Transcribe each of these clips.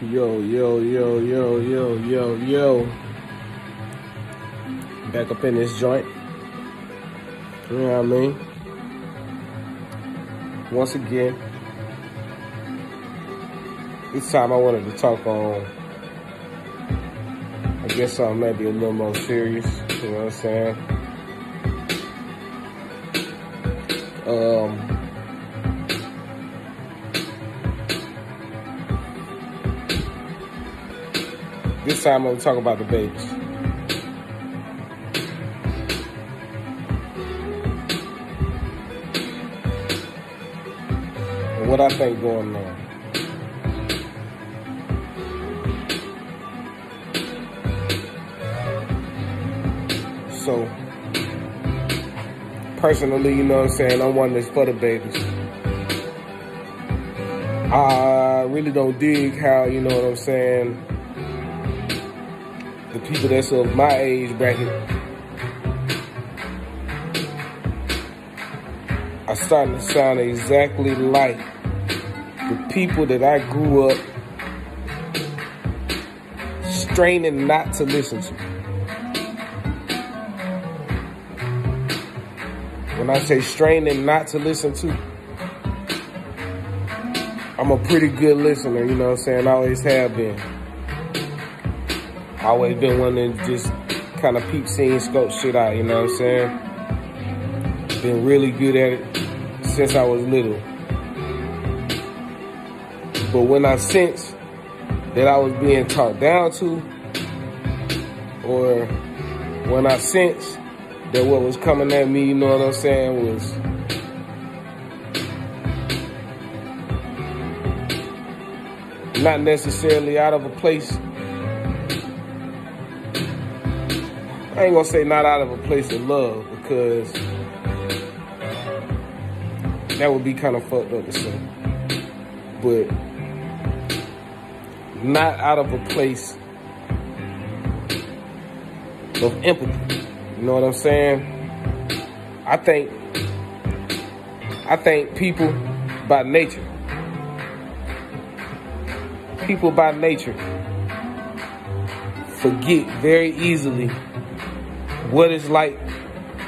Yo, yo, yo, yo, yo, yo, yo. Back up in this joint. You know what I mean? Once again, this time I wanted to talk on, I guess something maybe a little more serious, you know what I'm saying? This time I'm going to talk about the babies. And what I think going on. So, personally, you know what I'm saying, I'm one that's for the babies. I really don't dig how, you know what I'm saying, the people that's of my age bracket are starting to sound exactly like the people that I grew up straining not to listen to. When I say straining not to listen to, I'm a pretty good listener, you know what I'm saying? I always have been. I always been one that just kind of peep, scene, scope shit out, you know what I'm saying? Been really good at it since I was little. But when I sensed that I was being talked down to, or when I sensed that what was coming at me, you know what I'm saying, was not necessarily out of a place. I ain't gonna say not out of a place of love, because that would be kind of fucked up to say. But not out of a place of empathy. You know what I'm saying? I think people by nature forget very easily what it's like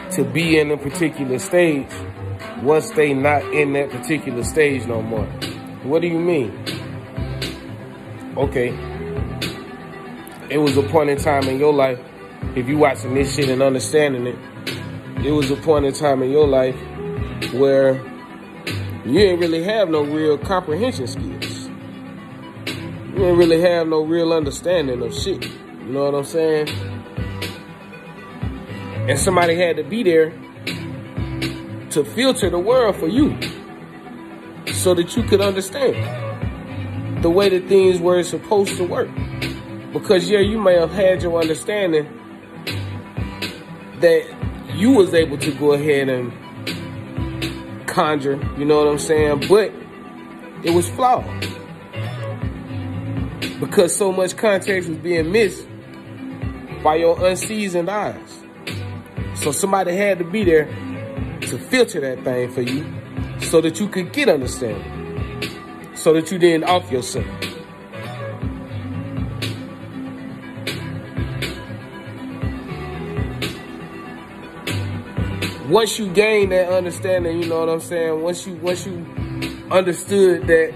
to be in a particular stage once they not in that particular stage no more. What do you mean? Okay, it was a point in time in your life, if you watching this shit and understanding it, it was a point in time in your life where you didn't really have no real comprehension skills. You didn't really have no real understanding of shit. You know what I'm saying? And somebody had to be there to filter the world for you so that you could understand the way that things were supposed to work. Because, yeah, you may have had your understanding that you was able to go ahead and conjure, you know what I'm saying? But it was flawed. Because so much context was being missed by your unseasoned eyes. So somebody had to be there to filter that thing for you so that you could get understanding. So that you didn't off yourself. Once you gain that understanding, you know what I'm saying? Once you understood that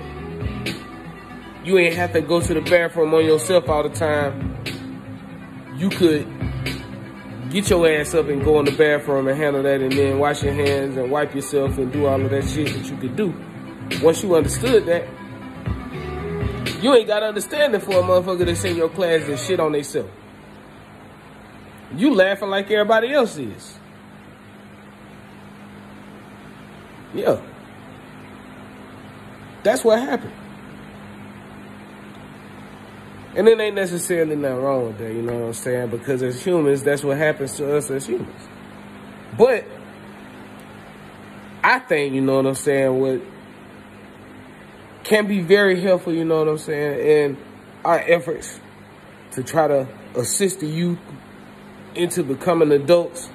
you ain't have to go to the bathroom on yourself all the time, you could get your ass up and go in the bathroom and handle that, and then wash your hands and wipe yourself and do all of that shit that you could do. Once you understood that, you ain't got understanding for a motherfucker that's in your class that shit on themselves. You laughing like everybody else is. Yeah. That's what happened. And it ain't necessarily nothing wrong with that, you know what I'm saying? Because as humans, that's what happens to us as humans. But I think, you know what I'm saying, what can be very helpful, you know what I'm saying, in our efforts to try to assist the youth into becoming adults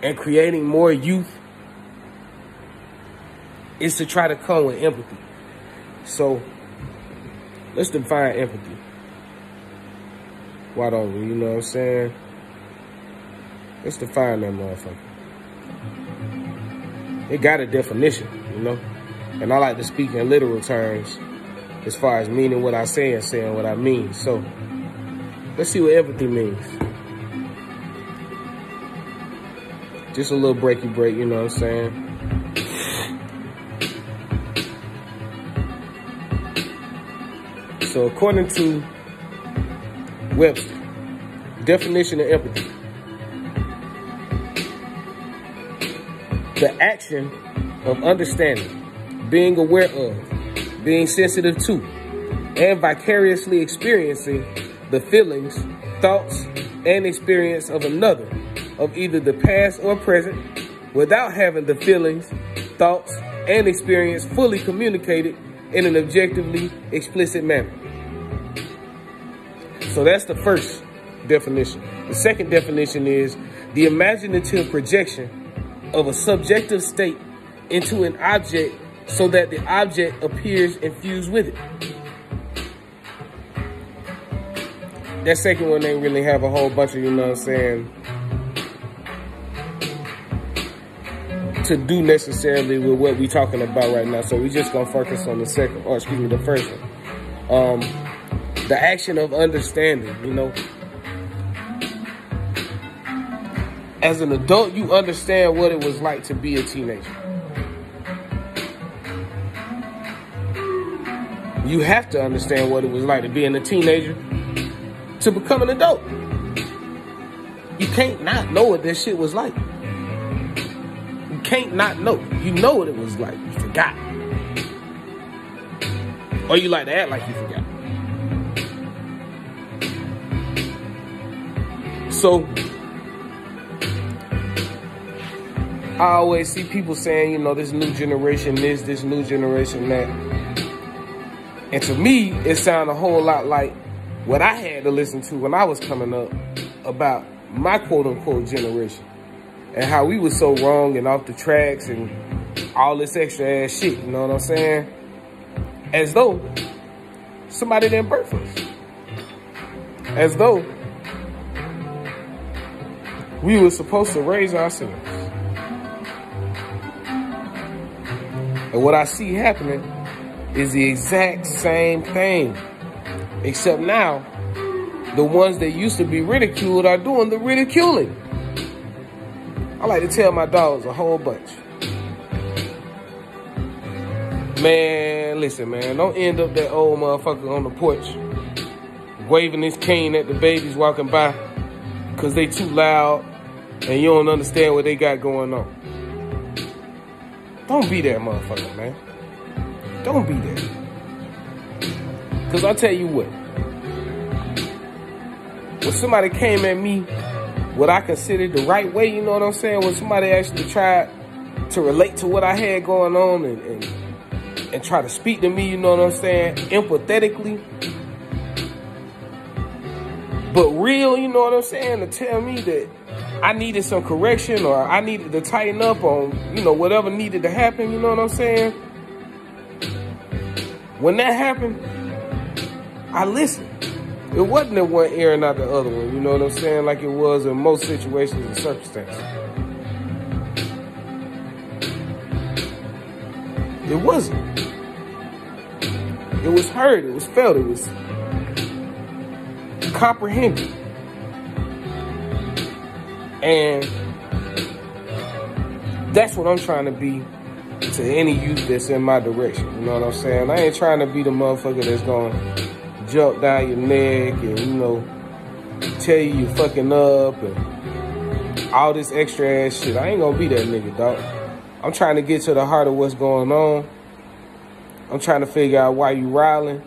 and creating more youth, is to try to come with empathy. So Let's define empathy. Why don't we? You know what I'm saying? Let's define that motherfucker. It got a definition, you know? And I like to speak in literal terms as far as meaning what I say and saying what I mean. So, let's see what empathy means. Just a little breaky break, you know what I'm saying? So according to Webster, definition of empathy: the action of understanding, being aware of, being sensitive to, and vicariously experiencing the feelings, thoughts, and experience of another, of either the past or present, without having the feelings, thoughts, and experience fully communicated in an objectively explicit manner. So that's the first definition. The second definition is the imaginative projection of a subjective state into an object so that the object appears infused with it. That second one ain't really have a whole bunch of, you know what I'm saying, to do necessarily with what we talking about right now. So we just gonna focus on the second, or excuse me, the first one. The action of understanding, you know. As an adult, you understand what it was like to be a teenager. You have to understand what it was like to be a teenager to become an adult. You can't not know what that shit was like. You can't not know. You know what it was like. You forgot. Or you like to act like you forgot. So, I always see people saying, you know, this new generation this new generation that. And to me, it sounded a whole lot like what I had to listen to when I was coming up about my quote-unquote generation and how we was so wrong and off the tracks and all this extra ass shit, you know what I'm saying? As though somebody didn't birth us. As though we were supposed to raise ourselves. And what I see happening is the exact same thing. Except now, the ones that used to be ridiculed are doing the ridiculing. I like to tell my dogs a whole bunch. Man, listen, man, don't end up that old motherfucker on the porch waving his cane at the babies walking by because they too loud and you don't understand what they got going on. Don't be that motherfucker, man. Don't be that. Because I'll tell you what. When somebody came at me what I considered the right way, you know what I'm saying? When somebody actually tried to relate to what I had going on and try to speak to me, you know what I'm saying, empathetically, but real, you know what I'm saying, to tell me that I needed some correction or I needed to tighten up on, you know, whatever needed to happen, you know what I'm saying? When that happened, I listened. It wasn't that one airing out the other one, you know what I'm saying, like it was in most situations and circumstances. It wasn't. It was heard, it was felt, it was comprehended. And that's what I'm trying to be to any youth that's in my direction. You know what I'm saying? I ain't trying to be the motherfucker that's going to jump down your neck and, you know, tell you you fucking up and all this extra ass shit. I ain't going to be that nigga, dog. I'm trying to get to the heart of what's going on. I'm trying to figure out why you riling,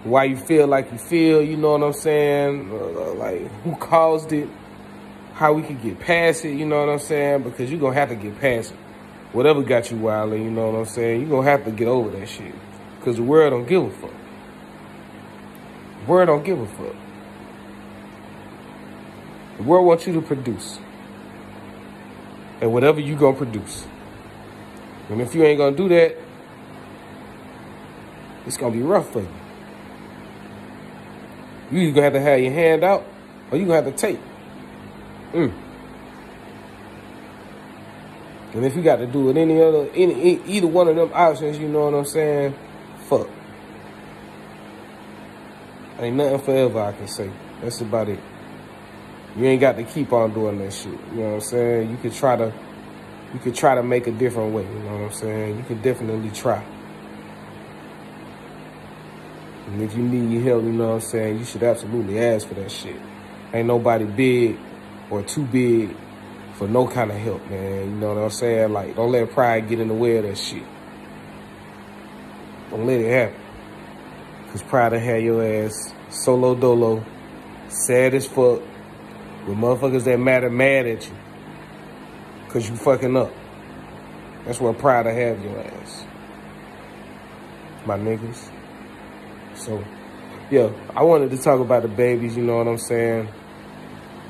why you feel like you feel, you know what I'm saying? Like, who caused it? How we could get past it, you know what I'm saying? Because you're going to have to get past it. Whatever got you wilding, you know what I'm saying? You're going to have to get over that shit. Because the world don't give a fuck. The world don't give a fuck. The world wants you to produce. And whatever you going to produce. And if you ain't going to do that, it's going to be rough for you. You either gonna have to have your hand out or you gonna have to take. And if you got to do it either one of them options, you know what I'm saying? Fuck. Ain't nothing forever I can say. That's about it. You ain't got to keep on doing that shit. You know what I'm saying? You could try to make a different way. You know what I'm saying? You can definitely try. And if you need help, you know what I'm saying, you should absolutely ask for that shit. Ain't nobody big or too big for no kind of help, man. You know what I'm saying? Like, don't let pride get in the way of that shit. Don't let it happen. Because pride will have your ass solo dolo, sad as fuck, with motherfuckers that mad at you. Because you fucking up. That's where pride will have your ass. My niggas. So, yeah, I wanted to talk about the babies, you know what I'm saying?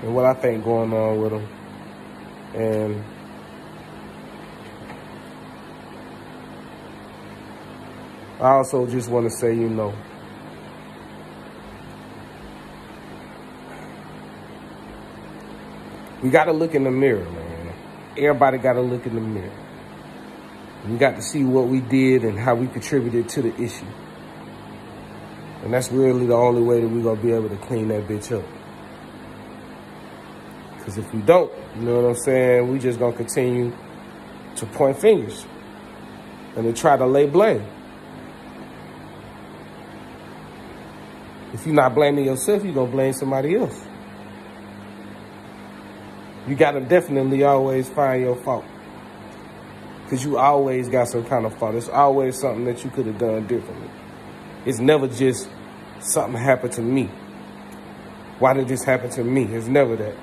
And what I think going on with them. And I also just want to say, you know, we got to look in the mirror, man. Everybody got to look in the mirror. We got to see what we did and how we contributed to the issue. And that's really the only way that we're going to be able to clean that bitch up. Because if we don't, you know what I'm saying, we just going to continue to point fingers and to try to lay blame. If you're not blaming yourself, you're going to blame somebody else. You got to definitely always find your fault. Because you always got some kind of fault. It's always something that you could have done differently. It's never just something happened to me. Why did this happen to me? It's never that.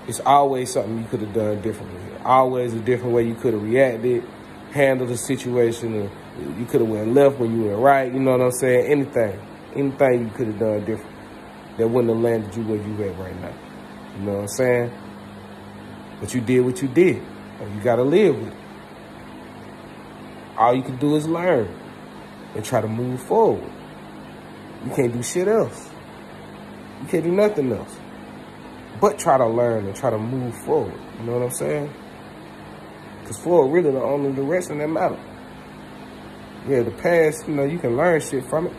It's always something you could have done differently. Always a different way you could have reacted, handled the situation. Or you could have went left when you went right. You know what I'm saying? Anything you could have done different that wouldn't have landed you where you at right now. You know what I'm saying? But you did what you did. And you got to live with it. All you can do is learn and try to move forward. You can't do shit else. You can't do nothing else but try to learn and try to move forward. You know what I'm saying? Because forward really the only direction that matters. Yeah, the past, you know, you can learn shit from it,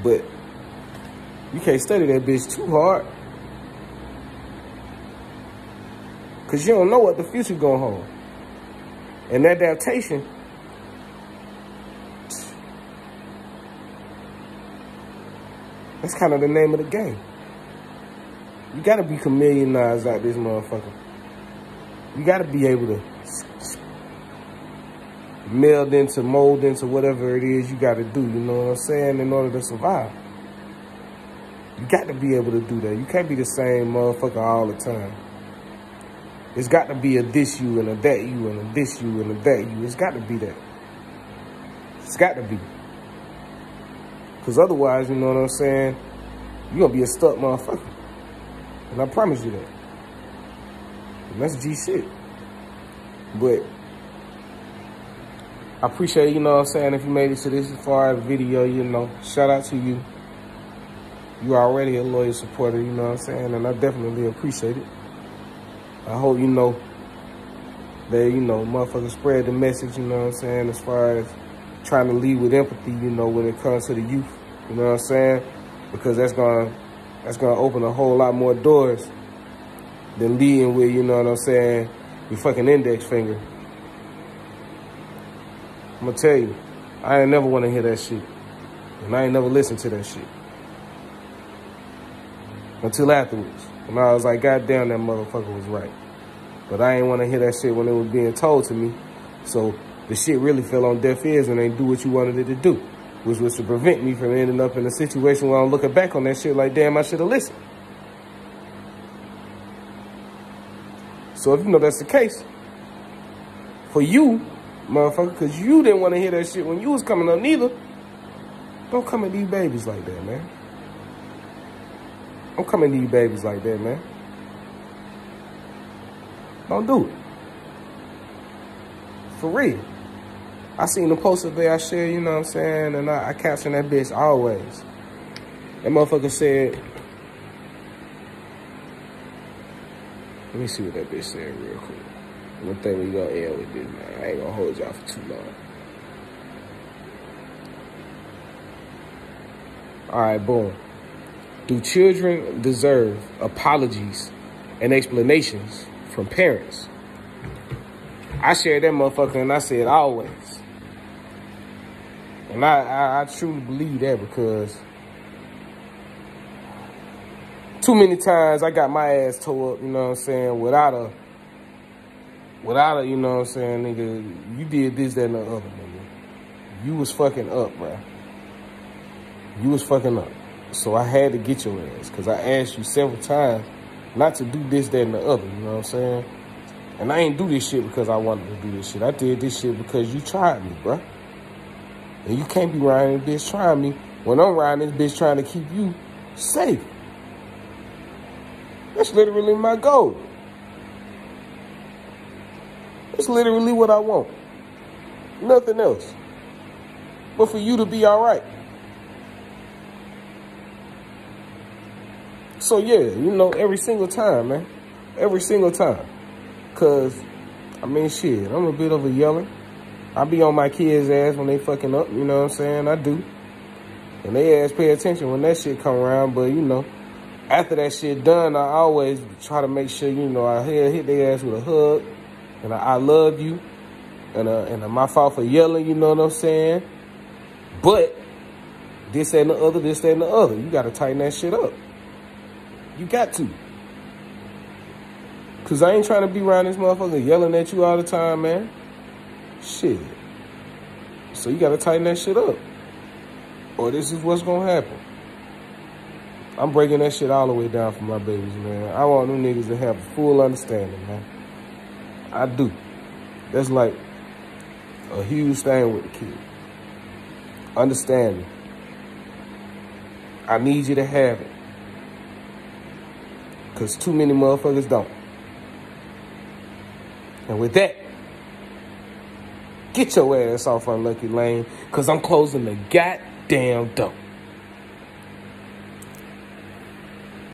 but you can't study that bitch too hard. Because you don't know what the future gonna hold. And adaptation, that's kind of the name of the game. You got to be chameleonized out this motherfucker. You got to be able to mold into whatever it is you got to do, you know what I'm saying, in order to survive. You got to be able to do that. You can't be the same motherfucker all the time. It's got to be a this you and a that you and a this you and a that you. It's got to be that. It's got to be. Because otherwise, you know what I'm saying, you're going to be a stuck motherfucker. And I promise you that. And that's G shit. But I appreciate, you know what I'm saying, if you made it to this far of the video, you know, shout out to you. You already a loyal supporter, you know what I'm saying, and I definitely appreciate it. I hope you know that, you know, motherfuckers spread the message, you know what I'm saying, as far as trying to lead with empathy, you know, when it comes to the youth, you know what I'm saying, because that's gonna open a whole lot more doors than leading with, you know what I'm saying, your fucking index finger. I'm gonna tell you, I ain't never want to hear that shit. And I ain't never listened to that shit. Until afterwards. When I was like, God damn, that motherfucker was right. But I ain't want to hear that shit when it was being told to me. So the shit really fell on deaf ears and ain't do what you wanted it to do. Which was to prevent me from ending up in a situation where I'm looking back on that shit like, damn, I should have listened. So if you know that's the case, for you, motherfucker, because you didn't want to hear that shit when you was coming up neither, don't come at these babies like that, man. Don't come at these babies like that, man. Don't do it. For real. I seen the post today I shared, you know what I'm saying, and I captioned that bitch always. That motherfucker said, let me see what that bitch said real quick. One thing we gonna end with this, man. I ain't gonna hold y'all for too long. All right, boom. Do children deserve apologies and explanations from parents? I shared that motherfucker and I said always. And I truly believe that because too many times I got my ass tore up, you know what I'm saying, without a, you know what I'm saying, nigga, you did this, that, and the other, nigga. You was fucking up, bro. You was fucking up. So I had to get your ass because I asked you several times not to do this, that, and the other, you know what I'm saying? And I ain't do this shit because I wanted to do this shit. I did this shit because you tried me, bro. And you can't be riding this bitch trying me when I'm riding this bitch trying to keep you safe. That's literally my goal. That's literally what I want. Nothing else. But for you to be all right. So yeah, you know, every single time, man. Every single time. Cause, I mean, shit, I'm a bit of a yeller. I be on my kids' ass when they fucking up, you know what I'm saying? I do. And they ass pay attention when that shit come around, but you know, after that shit done, I always try to make sure, you know, I hit their ass with a hug, and I love you, and my fault for yelling, you know what I'm saying? But this and the other, this and the other, you gotta tighten that shit up. You got to. Cause I ain't trying to be around this motherfucker yelling at you all the time, man. Shit. So you gotta tighten that shit up. Or this is what's gonna happen. I'm breaking that shit all the way down for my babies, man. I want them niggas to have full understanding, man. I do. That's like a huge thing with the kid. Understanding. I need you to have it. Cause too many motherfuckers don't. And with that, get your ass off Unlucky Lane, cause I'm closing the goddamn door.